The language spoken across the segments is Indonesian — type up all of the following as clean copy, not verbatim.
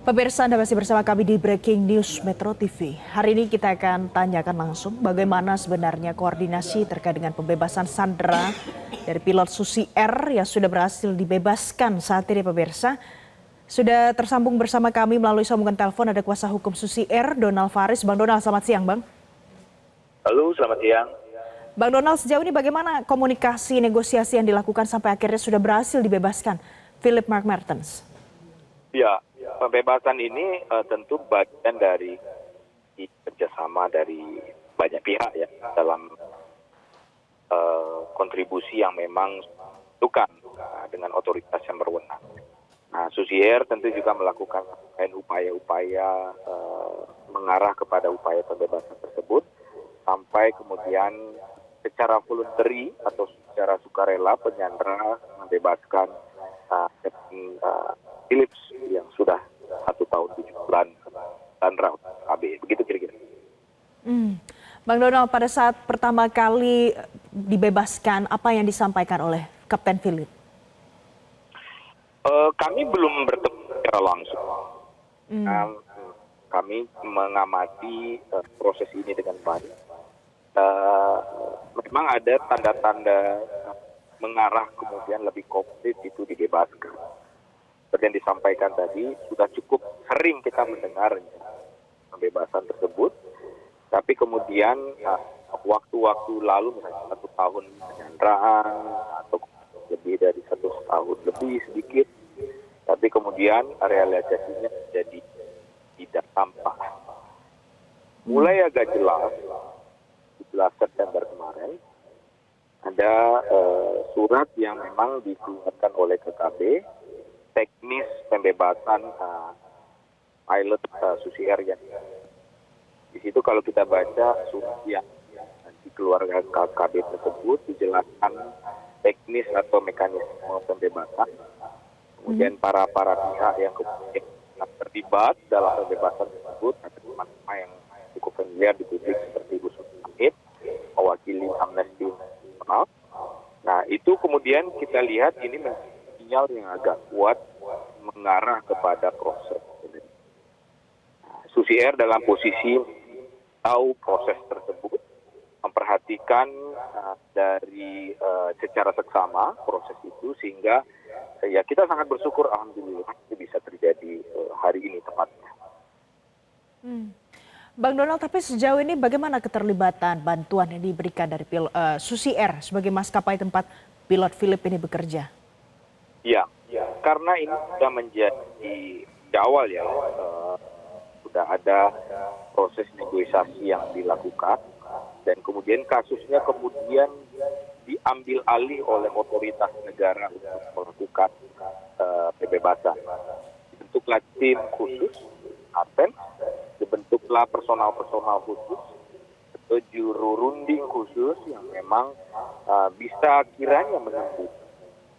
Pemirsa, Anda masih bersama kami di Breaking News Metro TV. Hari ini kita akan tanyakan langsung bagaimana sebenarnya koordinasi terkait dengan pembebasan sandera dari pilot Susi Air yang sudah berhasil dibebaskan saat ini, pemirsa. Sudah tersambung bersama kami melalui sambungan telepon ada kuasa hukum Susi Air, Donald Faris. Bang Donald, selamat siang, Bang. Halo, selamat siang. Bang Donald, sejauh ini bagaimana komunikasi negosiasi yang dilakukan sampai akhirnya sudah berhasil dibebaskan Philip Mark Mertens? Ya, pembebasan ini tentu bagian dari kerjasama dari banyak pihak ya dalam kontribusi yang memang dilakukan dengan otoritas yang berwenang. Nah, Susi Air tentu juga melakukan upaya-upaya mengarah kepada upaya pembebasan tersebut sampai kemudian secara voluntary atau secara sukarela penyandera membebaskan Philips yang sudah 1 tahun 7 bulan sandera KB, begitu kira-kira. Bang Donald, pada saat pertama kali dibebaskan, apa yang disampaikan oleh Kapten Philip? Kami belum bertemu secara langsung. Kami mengamati proses ini dengan baik. Memang ada tanda-tanda mengarah kemudian lebih konkret itu dibebaskan. Seperti yang disampaikan tadi, sudah cukup sering kita mendengar pembebasan tersebut, tapi kemudian waktu-waktu lalu misalnya 1 tahun penyanderaan atau lebih dari 1 tahun lebih sedikit, tapi kemudian realisasinya jadi tidak tampak. Mulai agak jelas, 17 September kemarin, ada surat yang memang dikeluarkan oleh KKB, teknis pembebasan pilot Susi Air. Di situ kalau kita baca surat yang dikeluarkan KKB tersebut dijelaskan teknis atau mekanisme pembebasan. Kemudian para pihak yang kemudian terlibat dalam pembebasan tersebut, ada teman-teman yang cukup familiar di publik seperti Bu Sultan, mewakili Amnesty International. Nah, itu kemudian kita lihat ini sinyal yang agak kuat mengarah kepada proses. Susi Air dalam posisi tahu proses tersebut, memperhatikan dari secara seksama proses itu, sehingga ya kita sangat bersyukur alhamdulillah itu bisa terjadi hari ini tepatnya. Bang Donald, tapi sejauh ini bagaimana keterlibatan bantuan yang diberikan dari Susi Air sebagai maskapai tempat pilot Philip ini bekerja? Ya, karena ini sudah menjadi di awal ya, sudah ada proses negosiasi yang dilakukan dan kemudian kasusnya kemudian diambil alih oleh otoritas negara untuk melakukan pembebasan. Dibentuklah tim khusus, ATEN, dibentuklah personal khusus, atau juru runding khusus yang memang bisa kiranya menempuh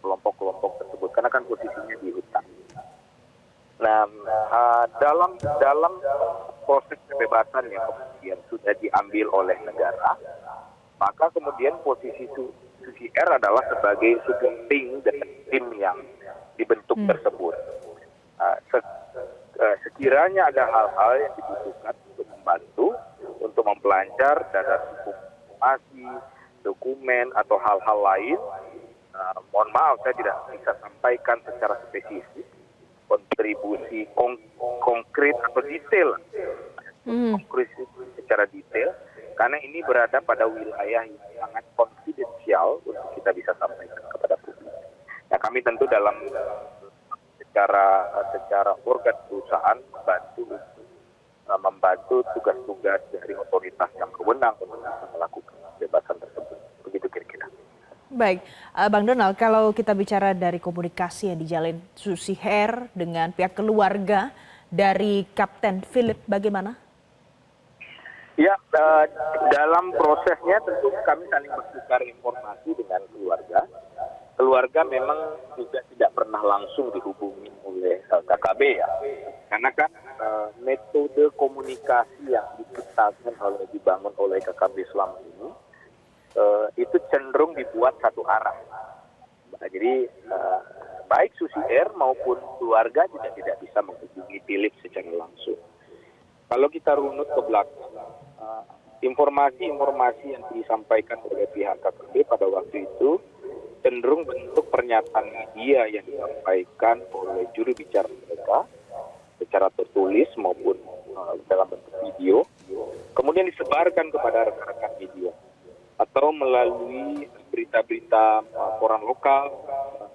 kelompok-kelompok tersebut, karena kan posisinya di hutan. Nah, dalam proses pembebasan yang kemudian sudah diambil oleh negara, maka kemudian posisi Susi Air adalah sebagai supporting dari tim yang dibentuk tersebut. Sekiranya ada hal-hal yang dibutuhkan untuk membantu, untuk mempelancar dasar informasi, dokumen, atau hal-hal lain, mohon maaf saya tidak bisa sampaikan secara spesifik kontribusi konkret atau detail, konkret secara detail, karena ini berada pada wilayah yang sangat konfidensial untuk kita bisa sampaikan kepada publik. Nah, kami tentu dalam secara organ perusahaan membantu tugas-tugas dari otoritas yang berwenang untuk bisa melakukan pembebasan tersebut. Begitu kira-kira. Baik, Bang Donald, kalau kita bicara dari komunikasi yang dijalin Susi Air dengan pihak keluarga dari Kapten Philip, bagaimana? Ya, dalam prosesnya tentu kami saling bertukar informasi dengan keluarga. Keluarga memang juga tidak pernah langsung dihubungi oleh KKB ya, karena kan metode komunikasi yang dibangun oleh KKB selama ini itu cenderung dibuat satu arah. Jadi baik Susi Air maupun keluarga juga tidak bisa menghubungi Philips secara langsung. Kalau kita runut ke belakang, informasi-informasi yang disampaikan oleh pihak KKB pada waktu itu cenderung bentuk pernyataan media yang disampaikan oleh juru bicara mereka secara tertulis maupun dalam bentuk video, kemudian disebarkan kepada rekan-rekan media atau melalui berita-berita koran lokal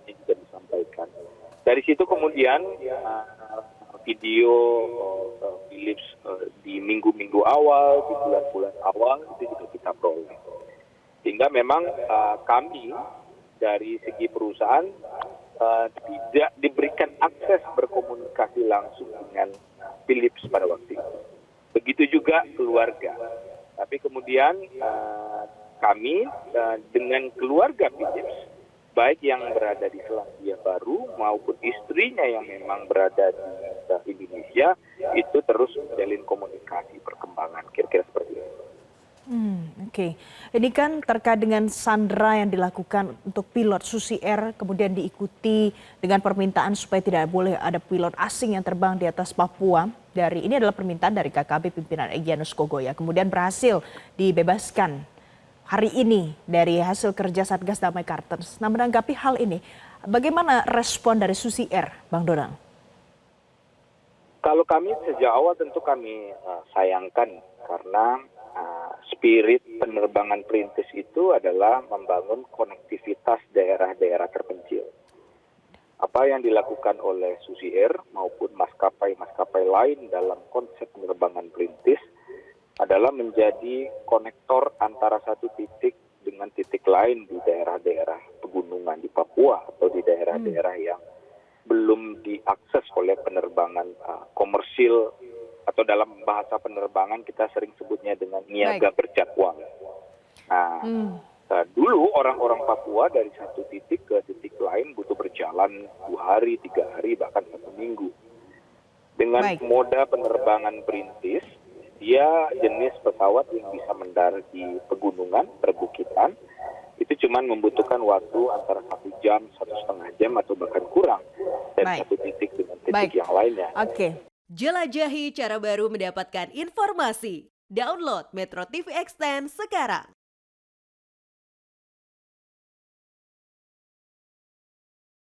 yang juga disampaikan. Dari situ kemudian video Philips di minggu-minggu awal, di bulan-bulan awal itu juga kita peroleh. Sehingga memang kami dari segi perusahaan tidak diberikan akses berkomunikasi langsung dengan Philips pada waktu itu. Begitu juga keluarga. Tapi kemudian kami dengan keluarga Philips, baik yang berada di Selandia Baru maupun istrinya yang memang berada di Indonesia, itu terus menjalin komunikasi perkembangan, kira-kira seperti itu. Oke. Ini kan terkait dengan sandera yang dilakukan untuk pilot Susi Air, kemudian diikuti dengan permintaan supaya tidak boleh ada pilot asing yang terbang di atas Papua. Ini adalah permintaan dari KKB pimpinan Egyanus Kogoya, kemudian berhasil dibebaskan hari ini dari hasil kerja Satgas Damai Kartens. Nah, menanggapi hal ini, bagaimana respon dari Susi Air, Bang Donald? Kalau kami sejak awal tentu kami sayangkan karena spirit penerbangan perintis itu adalah membangun konektivitas daerah-daerah terpencil. Apa yang dilakukan oleh Susi Air maupun maskapai-maskapai lain dalam konsep penerbangan perintis adalah menjadi konektor antara satu titik dengan titik lain di daerah-daerah pegunungan di Papua atau di daerah-daerah yang belum diakses oleh penerbangan komersil, atau dalam bahasa penerbangan kita sering sebutnya dengan niaga berjadwal. Nah, dulu orang-orang Papua dari satu titik ke titik lain butuh berjalan 2 hari, 3 hari, bahkan 1 minggu. Dengan moda penerbangan perintis, dia jenis pesawat yang bisa mendarat di pegunungan, perbukitan, itu cuma membutuhkan waktu antara 1 jam, 1,5 jam, atau bahkan kurang dari satu titik dengan titik yang lainnya. Jelajahi cara baru mendapatkan informasi. Download Metro TV Extend sekarang.